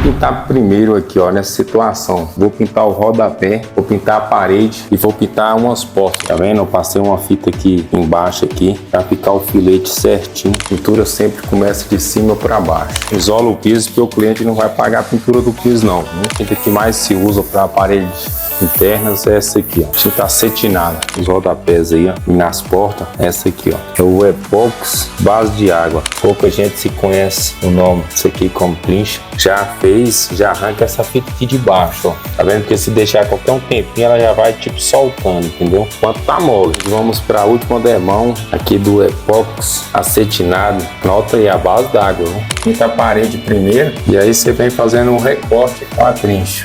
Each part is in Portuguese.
pintar primeiro aqui, ó, nessa situação. Vou pintar o rodapé, vou pintar a parede e vou pintar umas portas, tá vendo? Eu passei uma fita aqui embaixo aqui para ficar o filete certinho. Pintura sempre começa de cima para baixo. Isola o piso porque o cliente não vai pagar a pintura do piso não. A tinta que mais se usa para paredes internas é essa aqui, ó, tinta acetinada, os rodapés aí, ó, e nas portas, essa aqui, ó, é o Epox base de água. Pouca gente se conhece o nome, isso aqui como clinch. Já arranca essa fita aqui de baixo, ó, tá vendo? Porque se deixar qualquer um tempinho, ela já vai tipo soltando, entendeu? Enquanto tá mole. Vamos para a última demão aqui do Epox acetinado. Nota aí a base d'água, pinta a parede primeiro e aí você vem fazendo um recorte com a trincha.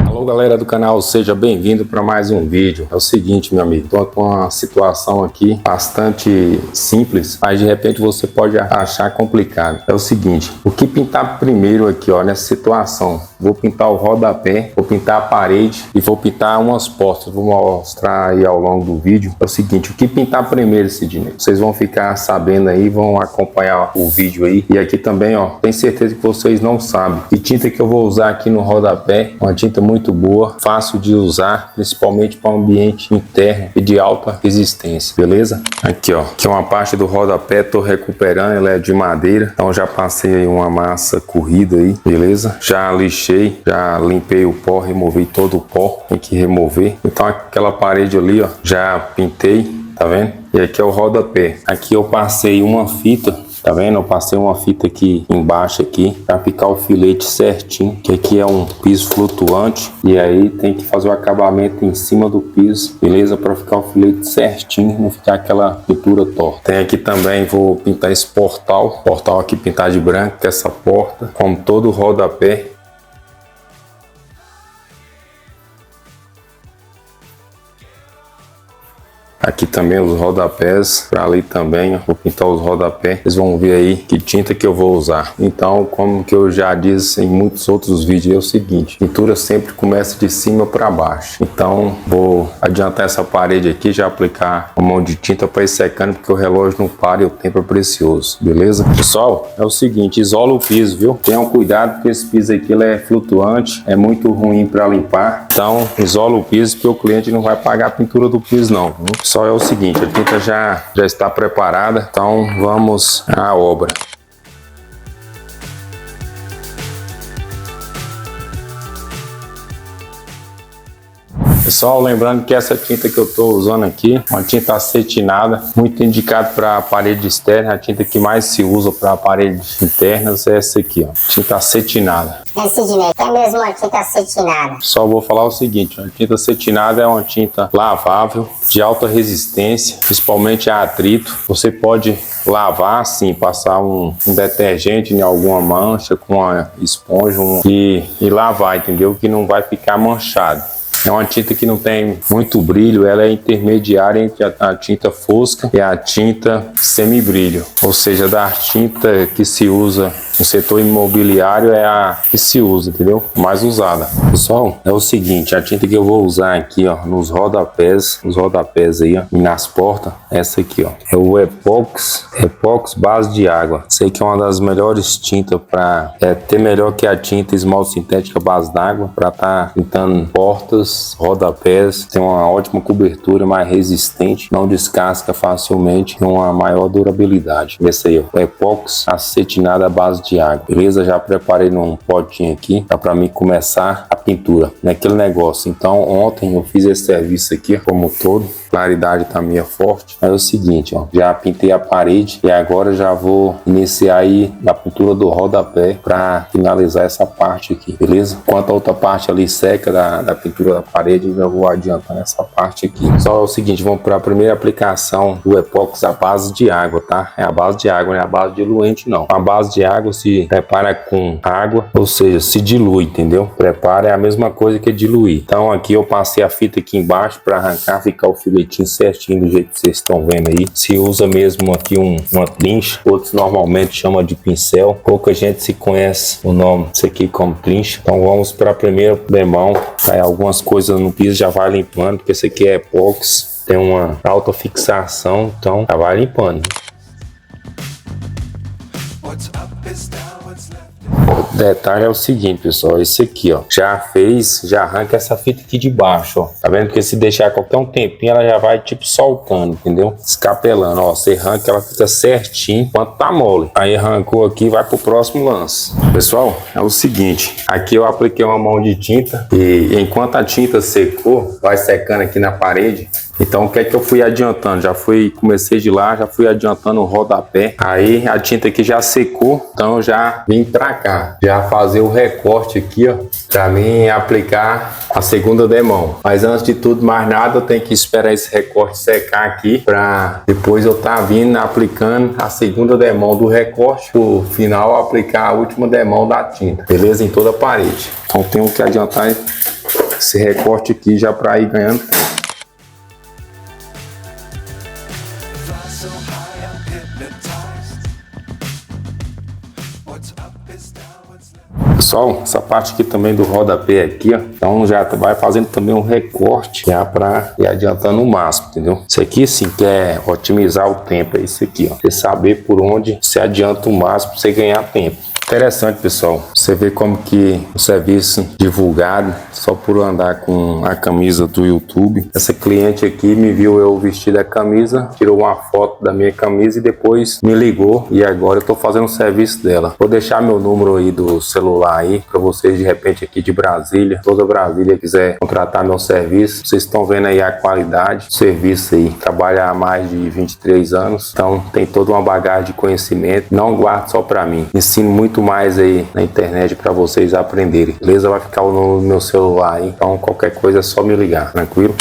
Alô galera do canal, seja bem-vindo para mais um vídeo. É o seguinte, meu amigo, tô com uma situação aqui bastante simples, mas de repente você pode achar complicado. É o seguinte, o que pintar primeiro aqui, ó, nessa situação? Vou pintar o rodapé, vou pintar a parede e vou pintar umas portas. Vou mostrar aí ao longo do vídeo. É o seguinte, o que pintar primeiro, Sidney? Vocês vão ficar sabendo aí, vão acompanhar o vídeo aí. E aqui também, ó, tenho certeza que vocês não sabem. Que tinta que eu vou usar aqui no rodapé? Uma tinta muito boa, fácil de usar, principalmente para ambiente interno e de alta resistência, beleza? Aqui, ó, aqui é uma parte do rodapé, tô recuperando, ela é de madeira, então já passei aí uma massa corrida aí, beleza? Já lixei, já limpei o pó, removi todo o pó, tem que remover. Então aquela parede ali, ó, já pintei, tá vendo? E aqui é o rodapé. Aqui eu passei uma fita, tá vendo? Eu passei uma fita aqui embaixo aqui para ficar o filete certinho, que aqui é um piso flutuante e aí tem que fazer o acabamento em cima do piso, beleza? Para ficar o filete certinho, não ficar aquela pintura torta. Tem aqui também, vou pintar esse portal aqui pintar de branco, que é essa porta, como todo o rodapé. Aqui também os rodapés, para ali também, ó, vou pintar os rodapés. Vocês vão ver aí que tinta que eu vou usar. Então, como que eu já disse em muitos outros vídeos, é o seguinte, pintura sempre começa de cima para baixo. Então, vou adiantar essa parede aqui, já aplicar uma mão de tinta para ir secando, porque o relógio não para e o tempo é precioso, beleza? Pessoal, é o seguinte, isola o piso, viu? Tenham cuidado, porque esse piso aqui ele é flutuante, é muito ruim para limpar. Então, isola o piso, porque o cliente não vai pagar a pintura do piso não, viu? Só é o seguinte, a tinta já está preparada, então vamos à obra. Pessoal, lembrando que essa tinta que eu estou usando aqui, uma tinta acetinada, muito indicado para parede externa. A tinta que mais se usa para paredes internas é essa aqui, ó, tinta acetinada. Sidney, é mesmo uma tinta acetinada? Só vou falar o seguinte, a tinta acetinada é uma tinta lavável, de alta resistência, principalmente a atrito. Você pode lavar assim, passar um detergente em alguma mancha com uma esponja e lavar, entendeu? Que não vai ficar manchado. É uma tinta que não tem muito brilho, ela é intermediária entre a tinta fosca e a tinta semibrilho. Ou seja, da tinta que se usa no setor imobiliário é a que se usa, entendeu? Mais usada. Pessoal, é o seguinte, a tinta que eu vou usar aqui, ó, nos rodapés, os rodapés aí, ó, e nas portas, essa aqui, ó, é o Epox base de água. Sei que é uma das melhores tintas para ter melhor que a tinta esmalte sintética base d'água, para estar pintando portas, rodapés, tem uma ótima cobertura, mais resistente, não descasca facilmente, tem uma maior durabilidade. Esse aí, ó, Epox acetinada base de água, beleza? Já preparei num potinho aqui para mim começar a pintura naquele negócio. Então ontem eu fiz esse serviço aqui como todo, claridade tá meio forte. É o seguinte, ó, já pintei a parede e agora já vou iniciar aí a pintura do rodapé para finalizar essa parte aqui, beleza? Enquanto a outra parte ali seca da pintura da parede, eu vou adiantar essa parte aqui. Só é o seguinte, vamos para a primeira aplicação do Epox à base de água, tá? É a base de água, não é a base diluente não. A base de água se prepara com água, ou seja, se dilui, entendeu? Prepara é a mesma coisa que diluir. Então aqui eu passei a fita aqui embaixo para arrancar, ficar o filetinho certinho do jeito que vocês estão vendo aí. Se usa mesmo aqui uma trincha, outros normalmente chamam de pincel. Pouca gente se conhece o nome disso aqui como trincha. Então vamos para a primeira demão. Aí algumas coisas no piso já vai limpando, porque esse aqui é Epox, tem uma alta fixação, então já vai limpando. O detalhe é o seguinte, pessoal, esse aqui, ó, já arranca essa fita aqui de baixo, ó, tá vendo? Porque se deixar qualquer um tempinho, ela já vai, tipo, soltando, entendeu? Escapelando, ó, você arranca, ela fica certinho, enquanto tá mole. Aí arrancou aqui, vai pro próximo lance. Pessoal, é o seguinte, aqui eu apliquei uma mão de tinta e enquanto a tinta secou, vai secando aqui na parede. Então o que é que eu fui adiantando? Comecei de lá, já fui adiantando o rodapé. Aí a tinta aqui já secou, então eu já vim pra cá. Já fazer o recorte aqui, ó, pra mim aplicar a segunda demão. Mas antes de tudo, mais nada, eu tenho que esperar esse recorte secar aqui pra depois eu tá vindo aplicando a segunda demão do recorte. Por final, aplicar a última demão da tinta. Beleza? Em toda a parede. Então tenho que adiantar esse recorte aqui já pra ir ganhando. Pessoal, essa parte aqui também do rodapé aqui, ó, então já vai fazendo também um recorte já para ir adiantando o máximo, entendeu? Isso aqui sim quer otimizar o tempo, é isso aqui, ó, você saber por onde você adianta o máximo para você ganhar tempo. Interessante, pessoal, você vê como que o serviço divulgado só por andar com a camisa do YouTube. Essa cliente aqui me viu eu vestir a camisa, tirou uma foto da minha camisa e depois me ligou e agora eu tô fazendo o serviço dela. Vou deixar meu número aí do celular aí para vocês de repente aqui de Brasília, toda Brasília quiser contratar meu serviço. Vocês estão vendo aí a qualidade do serviço aí. Trabalha há mais de 23 anos, então tem toda uma bagagem de conhecimento. Não guardo só para mim, ensino muito mais aí na internet para vocês aprenderem, beleza? Vai ficar no meu celular aí, então qualquer coisa é só me ligar, tranquilo?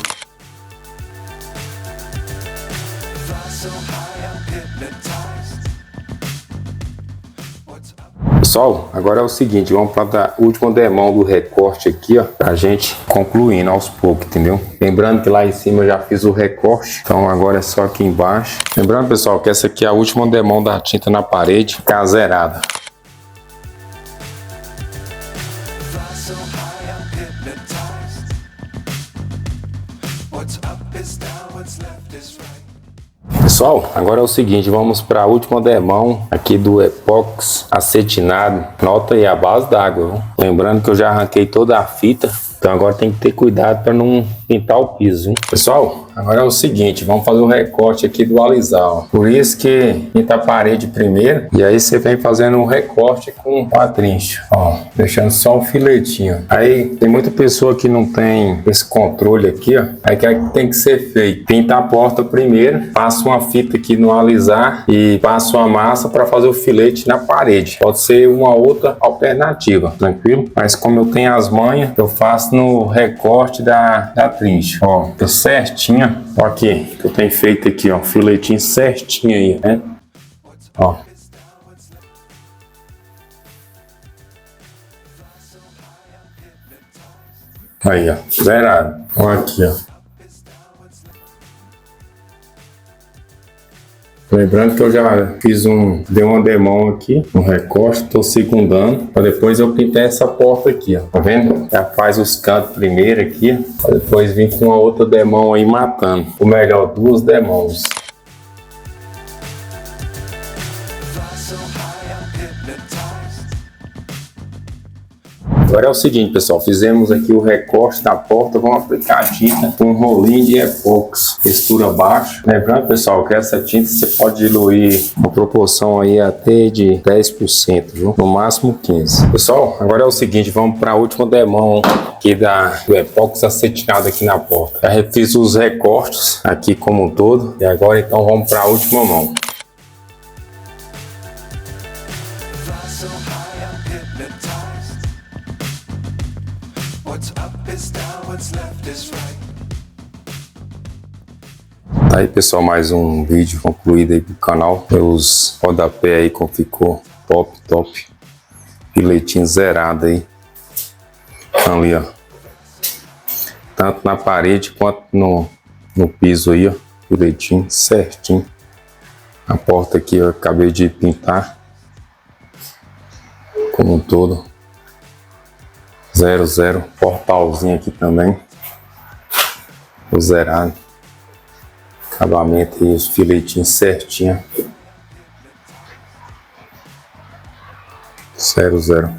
Pessoal, agora é o seguinte, vamos para a última demão do recorte aqui, ó, pra gente concluindo aos poucos, entendeu? Lembrando que lá em cima eu já fiz o recorte, então agora é só aqui embaixo. Lembrando, pessoal, que essa aqui é a última demão da tinta na parede, ficar zerada. Pessoal, agora é o seguinte, vamos para a última demão aqui do epóxi acetinado. Nota aí a base d'água, lembrando que eu já arranquei toda a fita, então agora tem que ter cuidado para não pintar o piso, hein? Pessoal, agora é o seguinte, vamos fazer o recorte aqui do alisar, ó. Por isso que pinta a parede primeiro e aí você vem fazendo um recorte com a trincha, ó, deixando só um filetinho. Aí tem muita pessoa que não tem esse controle aqui, ó, aí que tem que ser feito. Pinta a porta primeiro, passa uma fita aqui no alisar e passa uma massa para fazer o filete na parede. Pode ser uma outra alternativa, tranquilo? Mas como eu tenho as manhas, eu faço no recorte da trincha, ó, tô certinho. Ó, aqui, que eu tenho feito aqui, ó, filetinho certinho aí, né? Ó. Aí, ó, zerado. Ó, aqui, ó. Lembrando que eu já dei uma demão aqui, um recorte, tô segundando, para depois eu pintar essa porta aqui, ó. Tá vendo? Já faz os cantos primeiro aqui, para depois vir com uma outra demão aí matando. Ou melhor, duas demãos. Agora é o seguinte, pessoal, fizemos aqui o recorte da porta, vamos aplicar a tinta com um rolinho de epóxi, textura baixa. Lembrando, pessoal, que essa tinta você pode diluir uma proporção aí até de 10%, viu? No máximo 15%. Pessoal, agora é o seguinte, vamos para a última demão aqui do epóxi acetinado aqui na porta. Já refiz os recortes aqui como um todo e agora então vamos para a última mão. Tá aí, pessoal, mais um vídeo concluído aí pro canal. Meus rodapé aí como ficou top. Filetinho zerado aí. Ali, ó. Tanto na parede quanto no piso aí, ó. Filetinho certinho. A porta aqui eu acabei de pintar. Como um todo. 00. Portalzinho aqui também. O zerado. Acabamento e os filetinhos certinho. 00.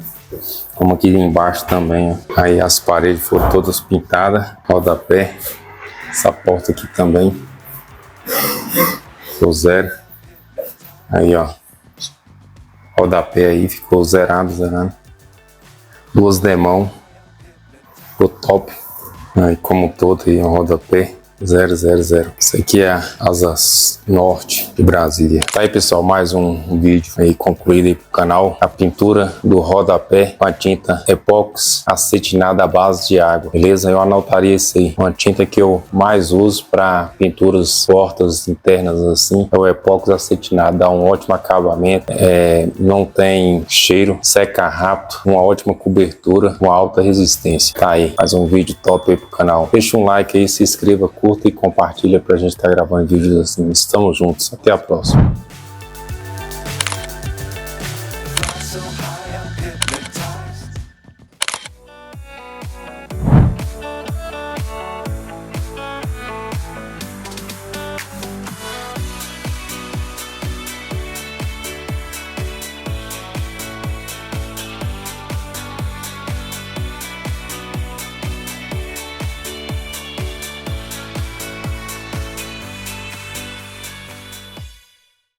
Como aqui embaixo também, ó. Aí as paredes foram todas pintadas, rodapé. Essa porta aqui também ficou 0. Aí, ó, rodapé aí ficou zerado. Duas demão, ficou top. Aí como todo aí, um rodapé 000. Isso aqui é a Asas Norte de Brasília. Tá aí, pessoal, mais um vídeo aí concluído aí pro canal. A pintura do rodapé com a tinta Epox acetinada à base de água. Beleza? Eu anotaria isso aí. Uma tinta que eu mais uso para pinturas portas internas assim é o Epox acetinado. Dá um ótimo acabamento. Não tem cheiro, seca rápido, uma ótima cobertura, uma alta resistência. Tá aí, mais um vídeo top aí pro canal. Deixa um like aí, se inscreva, curta e compartilha pra gente estar gravando vídeos assim. Estamos juntos. Até a próxima.